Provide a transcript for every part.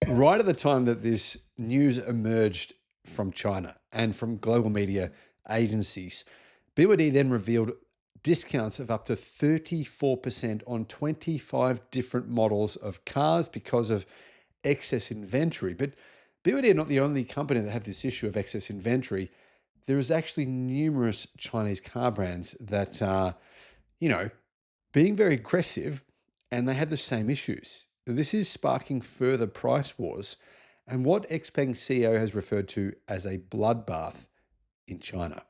Right at the time that this news emerged from China and from global media agencies, BYD then revealed discounts of up to 34% on 25 different models of cars because of excess inventory. But BYD are not the only company that have this issue of excess inventory. There is actually numerous Chinese car brands that are, you know, being very aggressive, and they had the same issues. This is sparking further price wars and what XPeng CEO has referred to as a bloodbath in China.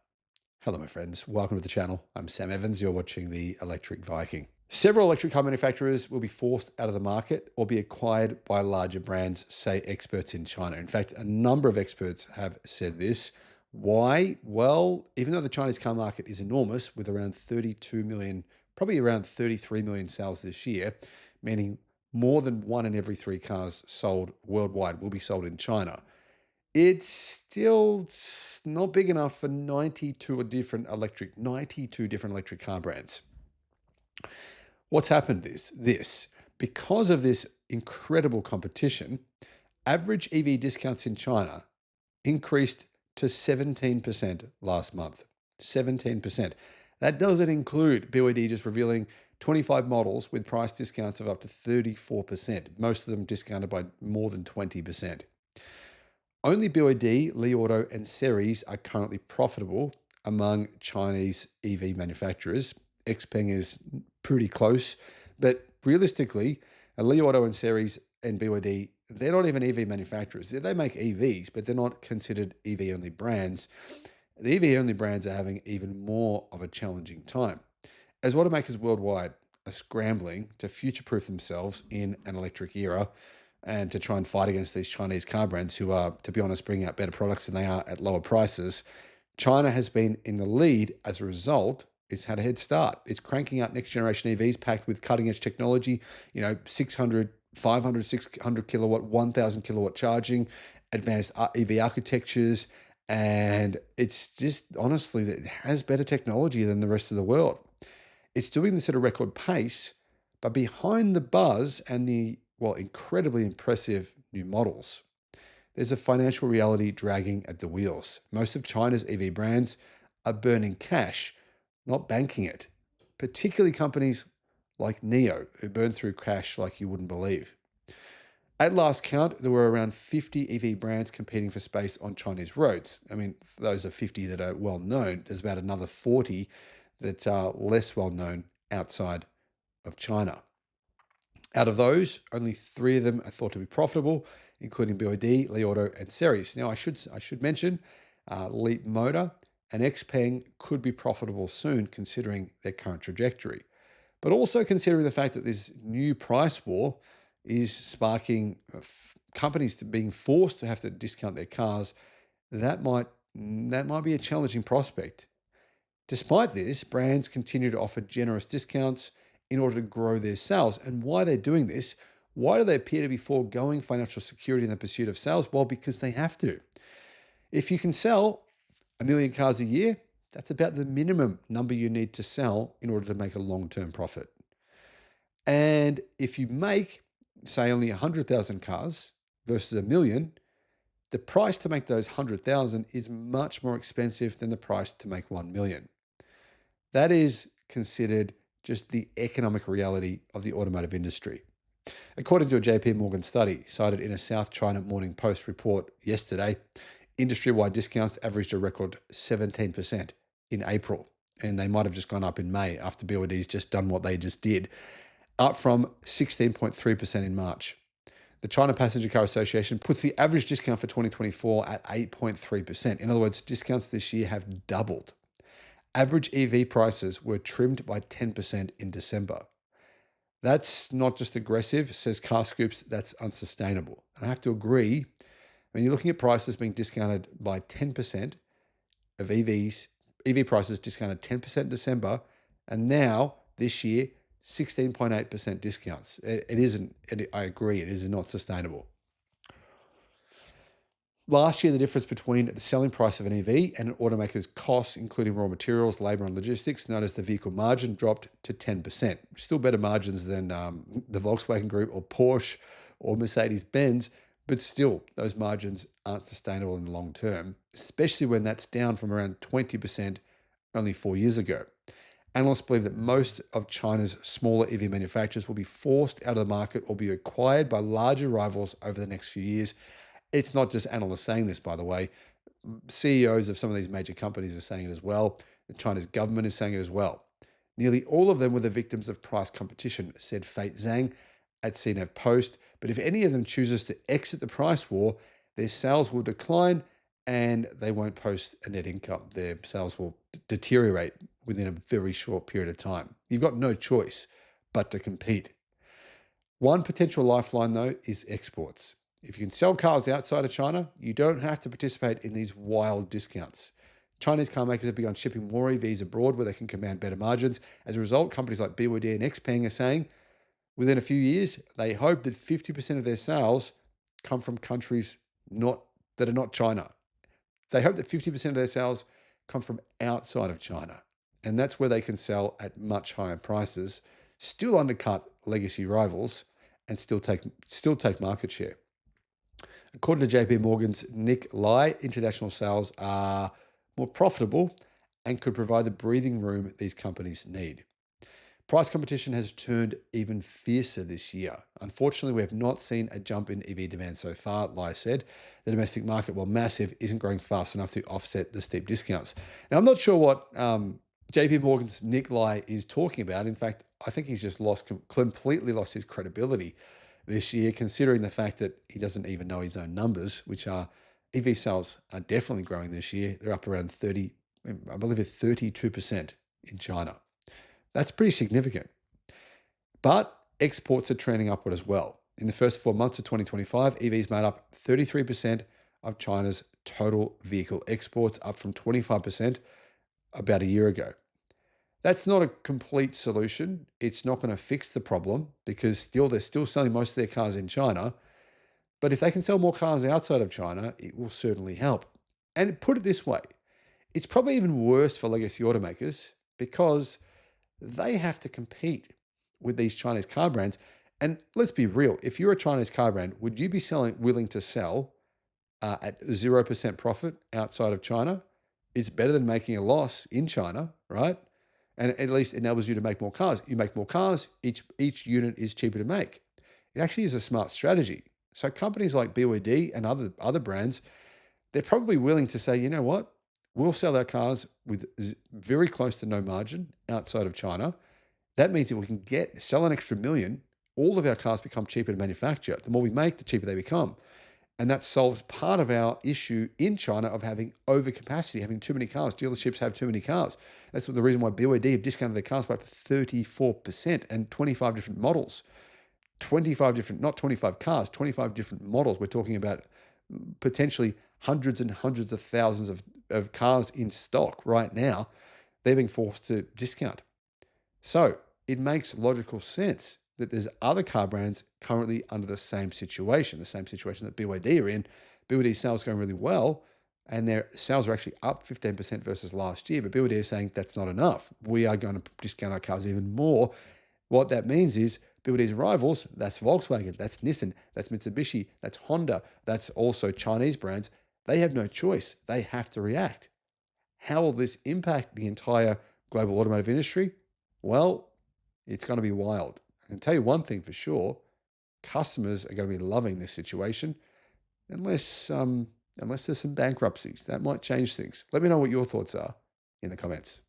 Hello, my friends. Welcome to the channel. I'm Sam Evans. You're watching the Electric Viking. Several electric car manufacturers will be forced out of the market or be acquired by larger brands, say experts in China. In fact, a number of experts have said this. Why? Well, even though the Chinese car market is enormous, with around 32 million, probably around 33 million sales this year, meaning more than one in every three cars sold worldwide will be sold in China. It's still not big enough for 92 different electric car brands. What's happened is this: because of this incredible competition, average EV discounts in China increased to 17% last month. 17%. That doesn't include BYD just revealing 25 models with price discounts of up to 34%, most of them discounted by more than 20%. Only BYD, Li Auto, and Series are currently profitable among Chinese EV manufacturers. XPeng is pretty close, but realistically, Li Auto and Series and BYD, they're not even EV manufacturers. They make EVs, but they're not considered EV-only brands. The EV-only brands are having even more of a challenging time, as automakers worldwide are scrambling to future-proof themselves in an electric era and to try and fight against these Chinese car brands who are, to be honest, bringing out better products than they are at lower prices. China has been in the lead. As a result, it's had a head start. It's cranking out next generation EVs packed with cutting edge technology, 600, 500, 600 kilowatt, 1000 kilowatt charging, advanced EV architectures. And it's just honestly that it has better technology than the rest of the world. It's doing this at a record pace, but behind the buzz and the, well, incredibly impressive new models, there's a financial reality dragging at the wheels. Most of China's EV brands are burning cash, not banking it, particularly companies like NIO, who burn through cash like you wouldn't believe. At last count, there were around 50 EV brands competing for space on Chinese roads. I mean, those are 50 that are well known. There's about another 40 that are less well known outside of China. Out of those, only 3 of them are thought to be profitable, including BYD, Li Auto, and Series. Now, I should mention Leap Motor and XPeng could be profitable soon, considering their current trajectory, but also considering the fact that this new price war is sparking companies to being forced to have to discount their cars. That might be a challenging prospect. Despite this, brands continue to offer generous discounts in order to grow their sales. And why they're doing this, why do they appear to be foregoing financial security in the pursuit of sales? Well, because they have to. If you can sell 1 million cars a year, that's about the minimum number you need to sell in order to make a long-term profit. And if you make, say, only 100,000 cars versus 1 million, the price to make those 100,000 is much more expensive than the price to make 1 million. That is considered just the economic reality of the automotive industry. According to a JP Morgan study cited in a South China Morning Post report yesterday, industry-wide discounts averaged a record 17% in April, and they might have just gone up in May after BYD's just done what they just did, up from 16.3% in March. The China Passenger Car Association puts the average discount for 2024 at 8.3%. In other words, discounts this year have doubled. Average EV prices were trimmed by 10% in December. That's not just aggressive, says CarScoops, that's unsustainable. And I have to agree, when you're looking at prices being discounted by 10% of EV prices discounted 10% in December, and now this year, 16.8% discounts. It isn't, I agree, it is not sustainable. Last year, the difference between the selling price of an EV and an automaker's costs, including raw materials, labor, and logistics, known as the vehicle margin, dropped to 10%. Still better margins than the Volkswagen Group or Porsche or Mercedes-Benz, But still, those margins aren't sustainable in the long term, especially when that's down from around 20% only 4 years ago. Analysts believe that most of China's smaller EV manufacturers will be forced out of the market or be acquired by larger rivals over the next few years. It's not just analysts saying this, by the way. CEOs of some of these major companies are saying it as well. China's government is saying it as well. Nearly all of them were the victims of price competition, said Fate Zhang at CNET Post. But if any of them chooses to exit the price war, their sales will decline and they won't post a net income. Their sales will deteriorate within a very short period of time. You've got no choice but to compete. One potential lifeline, though, is exports. If you can sell cars outside of China, you don't have to participate in these wild discounts. Chinese car makers have begun shipping more EVs abroad where they can command better margins. As a result, companies like BYD and XPeng are saying within a few years, they hope that 50% of their sales come from countries that are not China. They hope that 50% of their sales come from outside of China. And that's where they can sell at much higher prices, still undercut legacy rivals, and still take market share. According to JP Morgan's Nick Lai, international sales are more profitable and could provide the breathing room these companies need. Price competition has turned even fiercer this year. Unfortunately, we have not seen a jump in EV demand so far, Lai said. The domestic market, while massive, isn't growing fast enough to offset the steep discounts. Now, I'm not sure what JP Morgan's Nick Lai is talking about. In fact, I think he's just completely lost his credibility this year, considering the fact that he doesn't even know his own numbers, which are EV sales are definitely growing this year. They're up around 32% in China. That's pretty significant. But exports are trending upward as well. In the first 4 months of 2025, EVs made up 33% of China's total vehicle exports, up from 25% about a year ago. That's not a complete solution. It's not going to fix the problem because they're still selling most of their cars in China. But if they can sell more cars outside of China, it will certainly help. And put it this way, it's probably even worse for legacy automakers because they have to compete with these Chinese car brands. And let's be real, if you're a Chinese car brand, would you be willing to sell at 0% profit outside of China? It's better than making a loss in China, right? And at least enables you to make more cars. You make more cars, each unit is cheaper to make. It actually is a smart strategy. So companies like BYD and other brands, they're probably willing to say, you know what? We'll sell our cars with very close to no margin outside of China. That means that we can sell an extra million, all of our cars become cheaper to manufacture. The more we make, the cheaper they become. And that solves part of our issue in China of having overcapacity, having too many cars. Dealerships have too many cars. That's the reason why BYD have discounted their cars by up to 34% and 25 different models. 25 different, not 25 cars, 25 different models. We're talking about potentially hundreds and hundreds of thousands of cars in stock right now. They're being forced to discount. So it makes logical sense that there's other car brands currently under the same situation that BYD are in. BYD sales are going really well, and their sales are actually up 15% versus last year. But BYD is saying that's not enough. We are going to discount our cars even more. What that means is BYD's rivals, that's Volkswagen, that's Nissan, that's Mitsubishi, that's Honda, that's also Chinese brands. They have no choice. They have to react. How will this impact the entire global automotive industry? Well, it's going to be wild. I can tell you one thing for sure, customers are going to be loving this situation unless there's some bankruptcies. That might change things. Let me know what your thoughts are in the comments.